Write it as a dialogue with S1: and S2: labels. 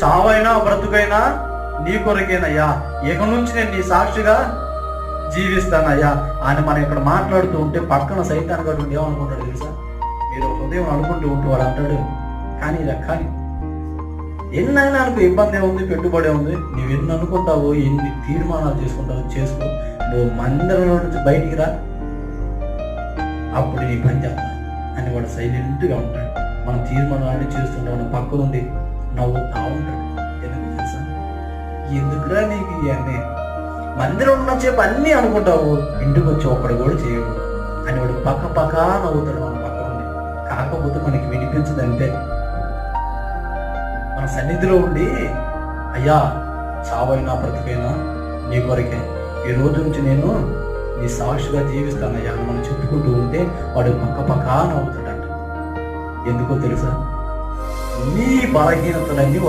S1: చావైనా బ్రతుకైనా నీ కొరకేనయ్యా, ఇక నుంచి నేను నీ సాక్షిగా జీవిస్తానయ్యా అని మనం ఇక్కడ మాట్లాడుతూ ఉంటే పక్కన సైతాన్ గారు ఏమనుకుంటాడు తెలుసా? మీరు హృదయం అనుకుంటూ ఉంటూ వాడు అంటాడు, కానీ ఇలా కానీ ఎన్నైనా అనుకో, ఇబ్బంది ఉంది, పెట్టుబడి ఉంది, నువ్వు ఎన్ని అనుకుంటావో, ఎన్ని తీర్మానాలు చేసుకుంటావో చేసుకో, నువ్వు మందిరంలో నుంచి బయటికి రా, అప్పుడు నీ పని చేస్తా అని వాడు సైలెంట్గా ఉంటాడు. మనం తీర్మానాలు చేస్తుంటాం, పక్క నుండి నవ్వుతా ఉంటాడు. ఎందుకు తెలుసా? ఎందుకురా నీకు ఇవన్నీ, మందిరం ఉన్నసేపు అన్నీ అనుకుంటావు, ఇంటికి వచ్చి ఒక్కడు కూడా చేయవు అని వాడు పక్క నవ్వుతాడు మన పక్క నుండి. కాకపోతే మనకి వినిపించదు అంతే. మన సన్నిధిలో ఉండి, అయ్యా చావైనా బ్రతికైనా నీ కొరకే, ఈ రోజు నుంచి నేను నీ సాక్షిగా జీవిస్తానయ్యా అని మనం చెప్పుకుంటూ ఉంటే వాడు పక్క నవ్వుతాడంట. ఎందుకో తెలుసా? నీ బలహీనతలన్నీ